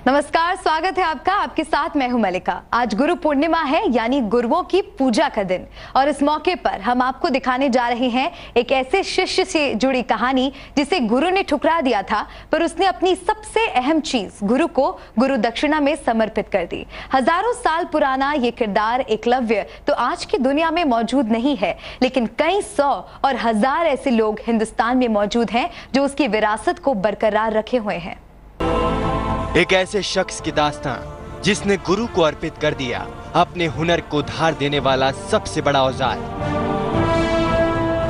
नमस्कार, स्वागत है आपका। आपके साथ मैं हूं मलिका। आज गुरु पूर्णिमा है, यानी गुरुओं की पूजा का दिन, और इस मौके पर हम आपको दिखाने जा रहे हैं एक ऐसे शिष्य से जुड़ी कहानी जिसे गुरु ने ठुकरा दिया था, पर उसने अपनी सबसे अहम चीज गुरु को गुरु दक्षिणा में समर्पित कर दी। हजारों साल पुराना ये किरदार एकलव्य तो आज की दुनिया में मौजूद नहीं है, लेकिन कई सौ और हजार ऐसे लोग हिंदुस्तान में मौजूद हैं जो उसकी विरासत को बरकरार रखे हुए हैं। एक ऐसे शख्स की दास्तान जिसने गुरु को अर्पित कर दिया अपने हुनर को धार देने वाला सबसे बड़ा औजार,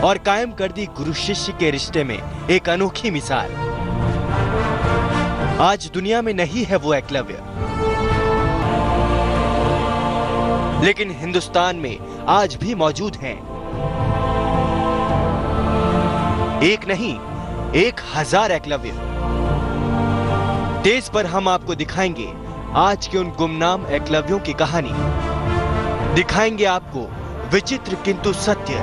और कायम कर दी गुरु शिष्य के रिश्ते में एक अनोखी मिसाल। आज दुनिया में नहीं है वो एकलव्य, लेकिन हिंदुस्तान में आज भी मौजूद हैं। एक नहीं, 1000 एकलव्य। देश पर हम आपको दिखाएंगे आज के उन गुमनाम एकलव्यों की कहानी। दिखाएंगे आपको विचित्र किंतु सत्य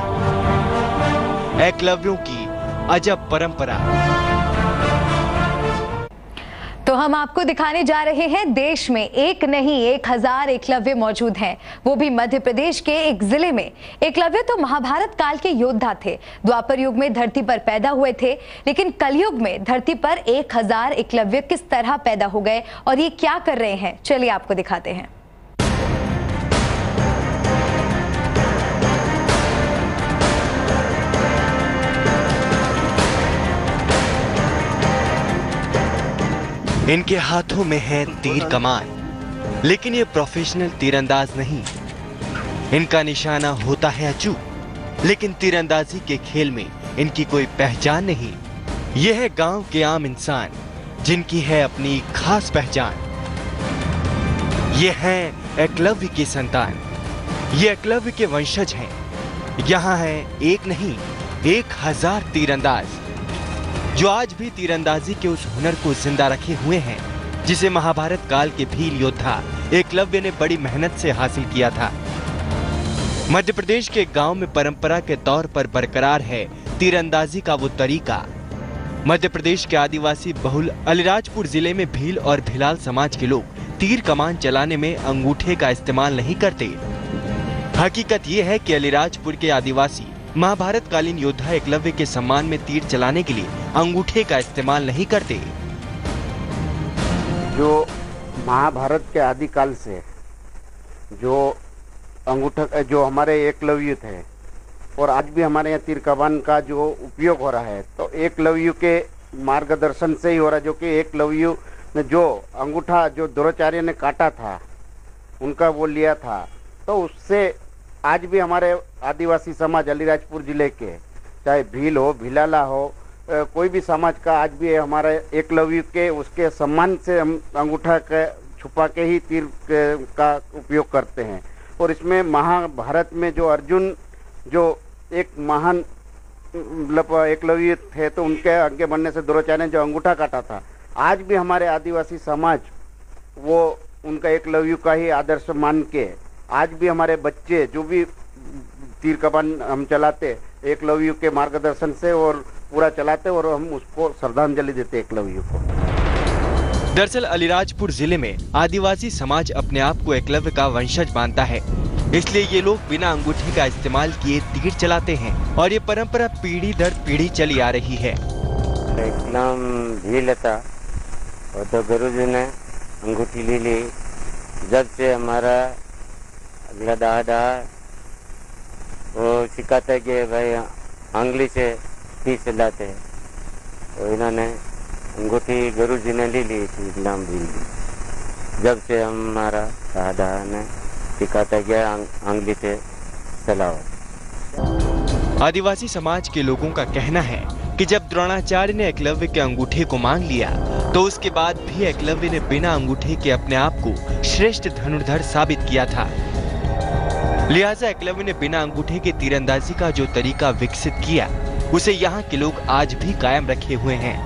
एकलव्यों की अजब परंपरा। तो हम आपको दिखाने जा रहे हैं देश में एक नहीं 1000 एकलव्य मौजूद हैं, वो भी मध्य प्रदेश के एक जिले में। एकलव्य तो महाभारत काल के योद्धा थे, द्वापर युग में धरती पर पैदा हुए थे, लेकिन कलयुग में धरती पर 1000 एकलव्य किस तरह पैदा हो गए और ये क्या कर रहे हैं, चलिए आपको दिखाते हैं। इनके हाथों में है तीर कमान, लेकिन ये प्रोफेशनल तीरंदाज नहीं। इनका निशाना होता है अचूक, लेकिन तीरंदाजी के खेल में इनकी कोई पहचान नहीं। ये है गांव के आम इंसान जिनकी है अपनी खास पहचान। ये हैं एकलव्य की संतान, ये एकलव्य के वंशज हैं। यहाँ है एक नहीं 1000 तीरंदाज जो आज भी तीरंदाजी के उस हुनर को जिंदा रखे हुए हैं जिसे महाभारत काल के भील योद्धा एकलव्य ने बड़ी मेहनत से हासिल किया था। मध्य प्रदेश के गांव में परंपरा के तौर पर बरकरार है तीरंदाजी का वो तरीका। मध्य प्रदेश के आदिवासी बहुल अलीराजपुर जिले में भील और भिलाल समाज के लोग तीर कमान चलाने में अंगूठे का इस्तेमाल नहीं करते। हकीकत ये है कि अलीराजपुर के आदिवासी महाभारत कालीन योद्धा एकलव्य के सम्मान में तीर चलाने के लिए अंगूठे का इस्तेमाल नहीं करते। जो महाभारत के आदिकाल से जो अंगूठा जो हमारे एकलव्य थे, और आज भी हमारे यहाँ तीर कमान का जो उपयोग हो रहा है, तो एकलव्य के मार्गदर्शन से ही हो रहा है। जो कि एकलव्य ने जो अंगूठा जो द्रोणाचार्य ने काटा था, उनका वो लिया था, तो उससे आज भी हमारे आदिवासी समाज अलीराजपुर जिले के, चाहे भील हो, भिलाला हो, कोई भी समाज का, आज भी हमारे एकलव्य के उसके सम्मान से हम अंगूठा के छुपा के ही तीर का उपयोग करते हैं। और इसमें महाभारत में जो अर्जुन जो एक महान मतलब एकलव्य थे, तो उनके आगे बढ़ने से द्रोणाचार्य ने जो अंगूठा काटा था, आज भी हमारे आदिवासी समाज वो उनका एकलव्य का ही आदर्श मान के आज भी हमारे बच्चे जो भी तीर कमान हम चलाते एकलव्य के मार्गदर्शन से और पूरा चलाते, और हम उसको श्रद्धांजलि देते एकलव्य को। दरअसल अलीराजपुर जिले में आदिवासी समाज अपने आप को एकलव्य का वंशज मानता है, इसलिए ये लोग बिना अंगूठे का इस्तेमाल किए तीर चलाते हैं, और ये परंपरा पीढ़ी दर पीढ़ी चली आ रही है। एक नाम भील था, और तो गुरुजी ने अंगूठी ले ली। जब से हमारा अगला दादा वो सिखाता है कि भाई अंगली से तीर चलाते हैं, तो इन्होंने अंगूठी गुरुजी ने ले ली थी नाम भील। जब से हमारा दादा ने सिखाता गया अंगली से चलाओ। आदिवासी समाज के लोगों का कहना है कि जब द्रोणाचार्य ने एकलव्य के अंगूठे को मांग लिया, तो उसके बाद भी एकलव्य ने बिना अंगूठे के अपने आप को श्रेष्ठ धनुर्धर साबित किया था। लिहाजा एकलव्य ने बिना अंगूठे के तीरंदाजी का जो तरीका विकसित किया, उसे यहाँ के लोग आज भी कायम रखे हुए हैं।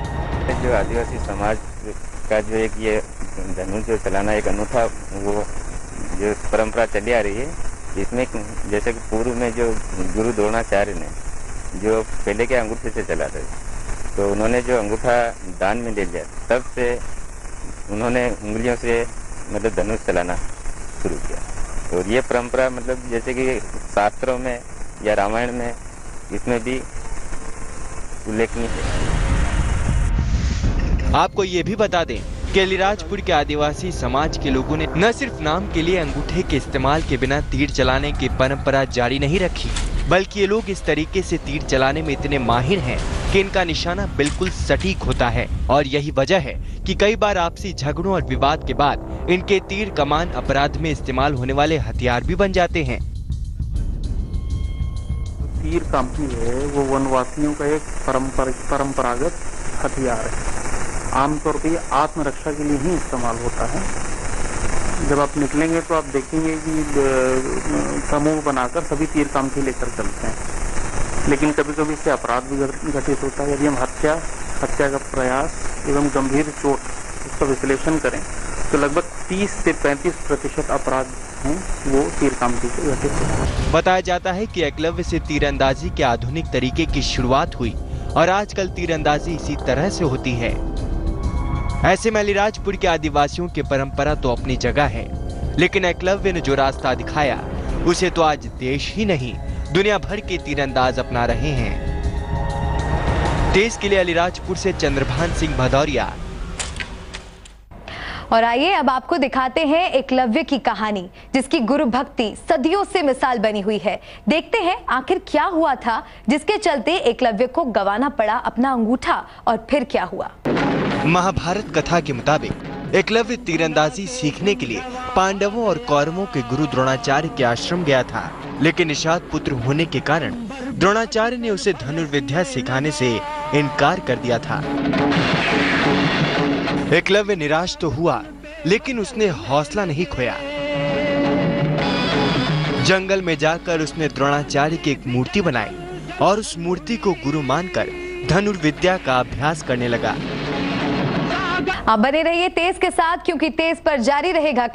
जो आदिवासी समाज का जो एक ये धनुष जो चलाना एक अनूठा वो जो परंपरा चली आ रही है, इसमें जैसे कि पूर्व में जो गुरु द्रोणाचार्य ने जो पहले के अंगूठे से चलाते थे, तो उन्होंने जो अंगूठा दान में ले लिया, तब से उन्होंने उंगलियों से मतलब धनुष चलाना शुरू किया। और ये परंपरा मतलब जैसे कि शास्त्रों में या रामायण में इसमें भी उल्लेखनीय है। आपको ये भी बता दें कि अलीराजपुर के आदिवासी समाज के लोगों ने न सिर्फ नाम के लिए अंगूठे के इस्तेमाल के बिना तीर चलाने की परंपरा जारी नहीं रखी, बल्कि ये लोग इस तरीके से तीर चलाने में इतने माहिर हैं कि इनका निशाना बिल्कुल सटीक होता है। और यही वजह है कि कई बार आपसी झगड़ों और विवाद के बाद इनके तीर कमान अपराध में इस्तेमाल होने वाले हथियार भी बन जाते हैं। तीर कामठी है वो वनवासियों का एक परंपरागत हथियार है। आमतौर पे आत्मरक्षा के लिए ही इस्तेमाल होता है। जब आप निकलेंगे तो आप देखेंगे कि समूह बनाकर सभी तीर कामठी लेकर चलते हैं, लेकिन कभी कभी इससे अपराध भी घटित होता है। यदि हम हत्या का प्रयास एवं गंभीर चोट इसका विश्लेषण करें तो लगभग 30 से 35% अपराध हैं वो तीर कामठी से घटित होते हैं। बताया जाता है कि एकलव्य से तीरंदाजी के आधुनिक तरीके की शुरुआत हुई और आजकल तीरंदाजी इसी तरह से होती है। ऐसे में अलीराजपुर के आदिवासियों की परंपरा तो अपनी जगह है, लेकिन एकलव्य ने जो रास्ता दिखाया उसे तो आज देश ही नहीं दुनिया भर के तीरंदाज अपना रहे हैं। देश के लिए अलीराजपुर से चंद्रभान सिंह भदौरिया। और आइए अब आपको दिखाते हैं एकलव्य की कहानी, जिसकी गुरु भक्ति सदियों से मिसाल बनी हुई है। देखते हैं आखिर क्या हुआ था जिसके चलते एकलव्य को गंवाना पड़ा अपना अंगूठा, और फिर क्या हुआ। महाभारत कथा के मुताबिक एकलव्य तीरंदाजी सीखने के लिए पांडवों और कौरवों के गुरु द्रोणाचार्य के आश्रम गया था, लेकिन निषाद पुत्र होने के कारण द्रोणाचार्य ने उसे धनुर्विद्या सिखाने से इनकार कर दिया था। एकलव्य निराश तो हुआ, लेकिन उसने हौसला नहीं खोया। जंगल में जाकर उसने द्रोणाचार्य की एक मूर्ति बनाई और उस मूर्ति को गुरु मानकर धनुर्विद्या का अभ्यास करने लगा। आप बने रहिए तेज के साथ, क्योंकि तेज पर जारी रहेगा